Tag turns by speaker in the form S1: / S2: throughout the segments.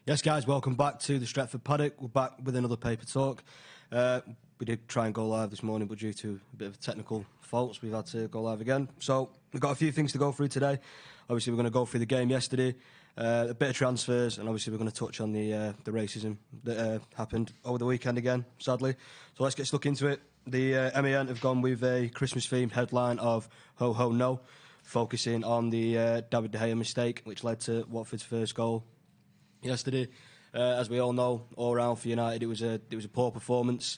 S1: Yes, guys, welcome back to the Stretford Paddock. We're back with another paper talk. We did try and go live this morning, but due to a bit of technical faults, we've had to go live again. So we've got a few things to go through today. Obviously, we're going to go through the game yesterday, a bit of transfers, and obviously we're going to touch on the racism that happened over the weekend again, sadly. So let's get stuck into it. The MEN have gone with a Christmas-themed headline of Ho Ho No, focusing on the David De Gea mistake, which led to Watford's first goal yesterday. As we all know, all round for United, it was a poor performance.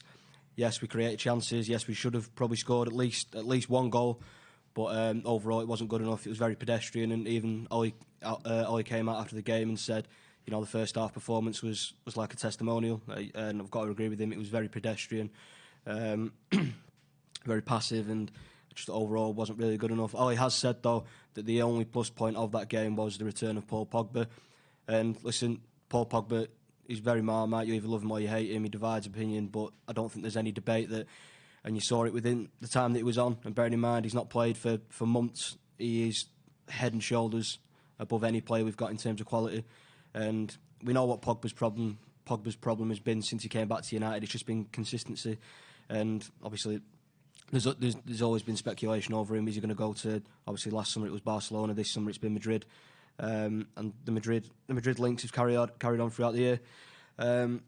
S1: Yes, we created chances. Yes, we should have probably scored at least one goal, but overall it wasn't good enough. It was very pedestrian, and even Ollie came out after the game and said, you know, the first half performance was like a testimonial, and I've got to agree with him. It was very pedestrian, very passive, and just overall wasn't really good enough. Ollie has said though that the only plus point of that game was the return of Paul POGBA. And listen, Paul POGBA is very Marmite. You either love him or you hate him. He divides opinion, but I don't think there's any debate that. And you saw it within the time that he was on. And bearing in mind, he's not played for months. He is head and shoulders above any player we've got in terms of quality. And we know what Pogba's problem has been since he came back to United. It's just been consistency. And obviously, there's always been speculation over him. Is he going to go to? Obviously, last summer it was Barcelona. This summer it's been Madrid. And the Madrid links have carried on throughout the year.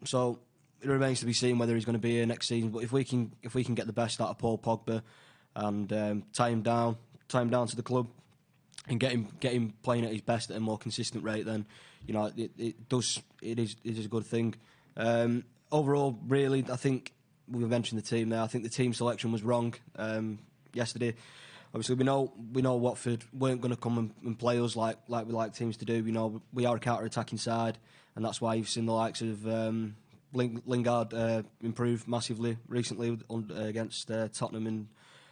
S1: So it remains to be seen whether he's going to be here next season. But if we can get the best out of Paul POGBA and tie him down to the club and get him playing at his best at a more consistent rate, then you know it is a good thing. Overall, really, I think we mentioned the team there. I think the team selection was wrong yesterday. Obviously, we know Watford weren't going to come and play us like we like teams to do. We know we are a counter-attacking side, and that's why you've seen the likes of Lingard improve massively recently against Tottenham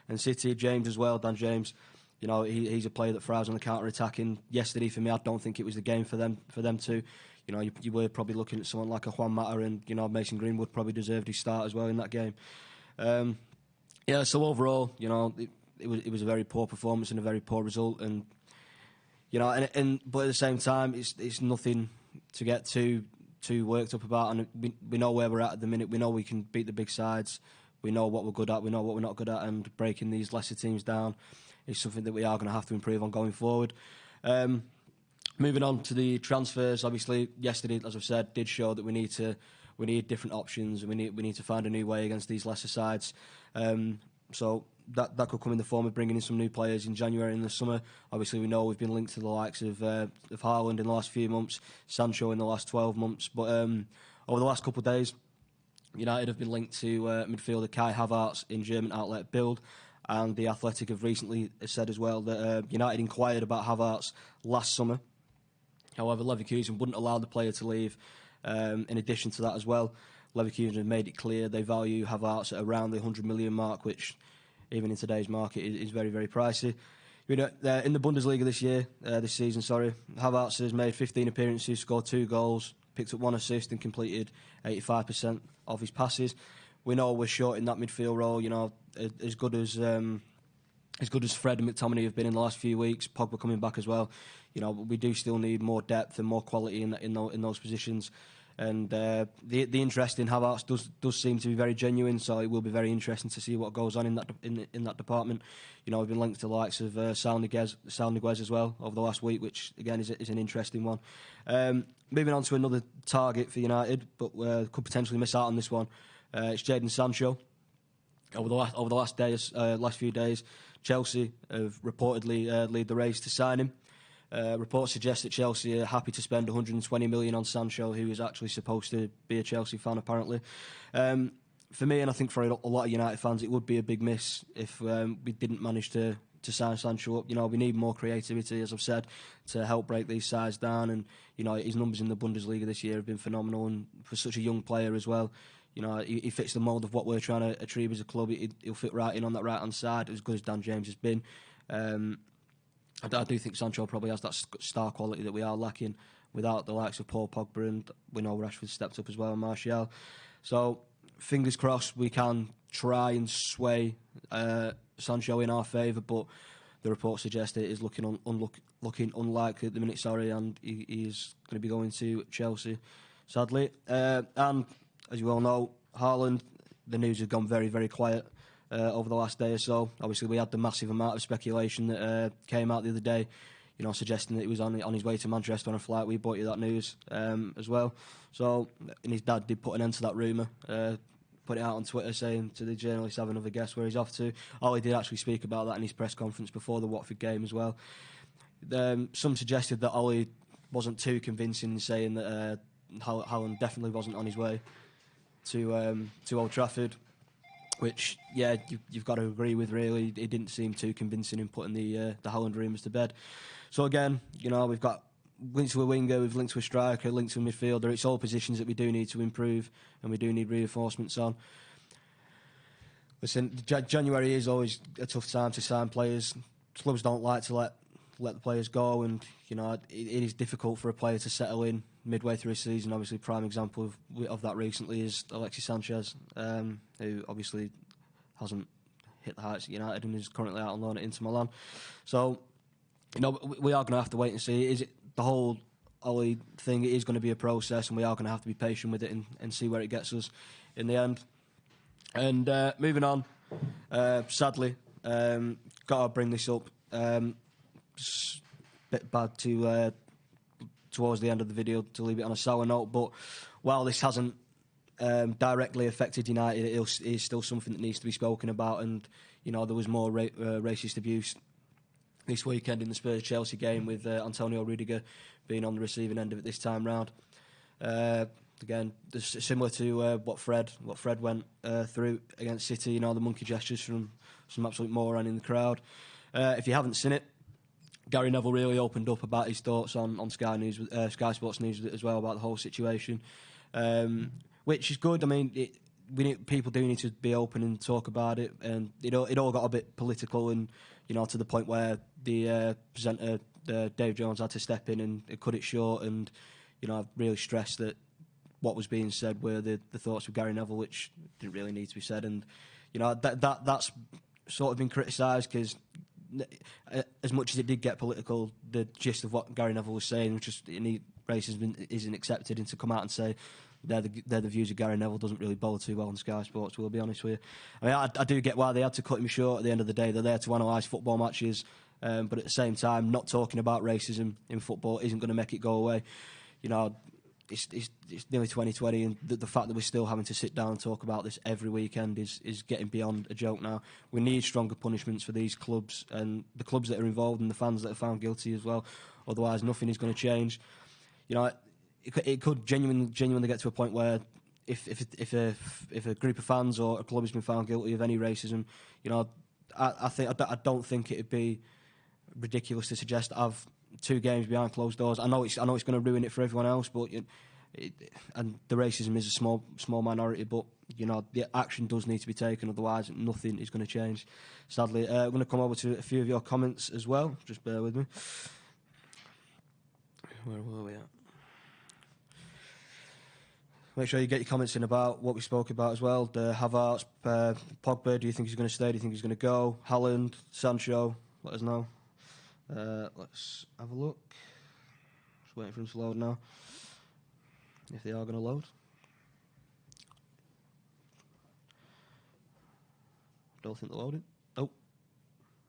S1: and City. James as well, Dan James. You know, he's a player that thrives on the counter-attacking. Yesterday, for me, I don't think it was the game for them to. You know, you were probably looking at someone like a Juan Mata, and you know Mason Greenwood probably deserved his start as well in that game. Yeah, so overall, you know. It was a very poor performance and a very poor result, and you know, but at the same time, it's nothing to get too worked up about, and we know where we're at the minute. We know we can beat the big sides. We know what we're good at. We know what we're not good at, and breaking these lesser teams down is something that we are going to have to improve on going forward. Moving on to the transfers, obviously yesterday, as I've said, did show that we need different options, and we need to find a new way against these lesser sides. So. That could come in the form of bringing in some new players in January and the summer. Obviously, we know we've been linked to the likes of Haaland in the last few months, Sancho in the last 12 months. But over the last couple of days, United have been linked to midfielder Kai Havertz in German outlet Bild. And The Athletic have recently said as well that United inquired about Havertz last summer. However, Leverkusen wouldn't allow the player to leave. In addition to that as well, Leverkusen have made it clear they value Havertz at around the 100 million mark, which even in today's market, is very, very pricey. You know, in the Bundesliga this season, Havertz has made 15 appearances, scored 2 goals, picked up 1 assist, and completed 85% of his passes. We know we're short in that midfield role. You know, as good as Fred and McTominay have been in the last few weeks, Pogba coming back as well. You know, we do still need more depth and more quality in those positions. And the interest in Havertz does seem to be very genuine, so it will be very interesting to see what goes on in that department. You know, we've been linked to the likes of Sal Niguez as well over the last week, which again is an interesting one. Moving on to another target for United, but could potentially miss out on this one. It's Jadon Sancho. Over the last few days, Chelsea have reportedly lead the race to sign him. Reports suggest that Chelsea are happy to spend 120 million on Sancho, who is actually supposed to be a Chelsea fan, apparently. For me, and I think for a lot of United fans, it would be a big miss if we didn't manage to sign Sancho up. You know, we need more creativity, as I've said, to help break these sides down. And you know, his numbers in the Bundesliga this year have been phenomenal, and for such a young player as well. You know, he fits the mould of what we're trying to achieve as a club. He'll fit right in on that right-hand side, as good as Dan James has been. I do think Sancho probably has that star quality that we are lacking without the likes of Paul POGBA, and we know Rashford stepped up as well, and Martial. So, fingers crossed we can try and sway Sancho in our favour, but the reports suggest it is looking looking unlikely at the minute. Sorry, and he is going to be going to Chelsea, sadly. And as you all know, Haaland, the news has gone very, very quiet over the last day or so. Obviously, we had the massive amount of speculation that came out the other day, suggesting that he was on his way to Manchester on a flight. We brought you that news as well. So, and his dad did put an end to that rumour. Put it out on Twitter saying to the journalists, have another guess where he's off to. Ollie did actually speak about that in his press conference before the Watford game as well. Some suggested that Ollie wasn't too convincing in saying that Haaland definitely wasn't on his way to Old Trafford, which, yeah, you've got to agree with, really. It didn't seem too convincing in putting the Haaland rumours to bed. So again, we've got linked to a winger, we've linked to a striker, linked to a midfielder. It's all positions that we do need to improve and we do need reinforcements on. Listen, January is always a tough time to sign players. Clubs don't like to let the players go, and it is difficult for a player to settle in midway through a season. Obviously, prime example of that recently is Alexis Sanchez, who obviously hasn't hit the heights at United and is currently out on loan at Inter Milan. So, we are going to have to wait and see. Is it the whole Ollie thing? It is going to be a process, and we are going to have to be patient with it and see where it gets us in the end. And moving on, sadly, got to bring this up. It's a bit bad to towards the end of the video to leave it on a sour note, but while this hasn't directly affected United, it is still something that needs to be spoken about. And there was more racist abuse this weekend in the Spurs-Chelsea game, with Antonio Rudiger being on the receiving end of it this time round. Again, similar to what Fred went through against City, the monkey gestures from some absolute moron in the crowd. If you haven't seen it, Gary Neville really opened up about his thoughts on Sky Sports News as well about the whole situation, which is good. I mean, people do need to be open and talk about it, and it all got a bit political, and to the point where the presenter Dave Jones had to step in and cut it short, and I've really stressed that what was being said were the thoughts of Gary Neville, which didn't really need to be said, and that's sort of been criticised because, as much as it did get political, the gist of what Gary Neville was saying was just racism isn't accepted, and to come out and say they're the views of Gary Neville doesn't really bode too well on Sky Sports, we'll be honest with you. I mean, I do get why they had to cut him short at the end of the day. They're there to analyse football matches, but at the same time, not talking about racism in football isn't going to make it go away. It's nearly 2020, and the fact that we're still having to sit down and talk about this every weekend is getting beyond a joke now. We need stronger punishments for these clubs and the clubs that are involved and the fans that are found guilty as well. Otherwise, nothing is going to change. It could genuinely get to a point where if a group of fans or a club has been found guilty of any racism, I don't think it'd be ridiculous to suggest I've 2 games behind closed doors. I know it's going to ruin it for everyone else, but and the racism is a small minority. But the action does need to be taken. Otherwise, nothing is going to change. Sadly, I'm going to come over to a few of your comments as well. Just bear with me. Where were we at? Make sure you get your comments in about what we spoke about as well. The Havertz, Pogba. Do you think he's going to stay? Do you think he's going to go? Haaland, Sancho. Let us know. Let's have a look. Just waiting for them to load now. If they are going to load. Don't think they're loading. Oh,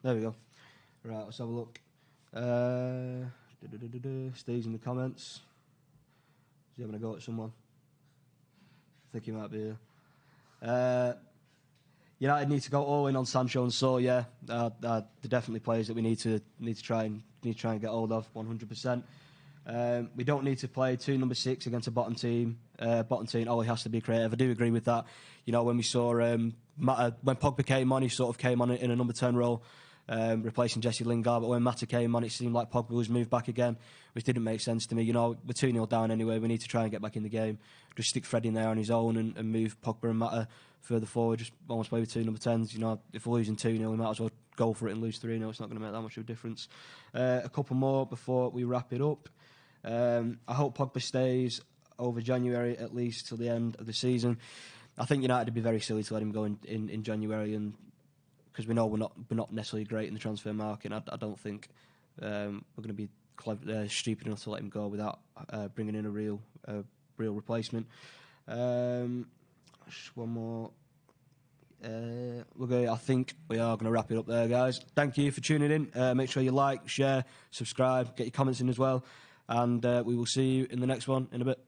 S1: there we go. Right, let's have a look. Steve's in the comments. Is he having a go at someone? I think he might be here. United need to go all in on Sancho and So. Yeah, they're definitely players that we need to try and get hold of 100%. We don't need to play 2 number 6 against a bottom team. Ollie has to be creative. I do agree with that. When we saw when Pogba came on, he sort of came on in a number 10 role, replacing Jesse Lingard. But when Mata came on, it seemed like Pogba was moved back again, which didn't make sense to me. We're 2-0 down anyway. We need to try and get back in the game. Just stick Fred in there on his own and move Pogba and Mata further forward. Just almost play with 2 number 10s. If we're losing 2-0, we might as well go for it and lose 3-0. It's not going to make that much of a difference. A couple more before we wrap it up. I hope Pogba stays over January, at least till the end of the season. I think United would be very silly to let him go in January, and because we know we're not necessarily great in the transfer market. I don't think we're going to be stupid enough to let him go without bringing in a real replacement. Just one more. I think we are going to wrap it up there, guys. Thank you for tuning in. Make sure you like, share, subscribe, get your comments in as well, and we will see you in the next one in a bit.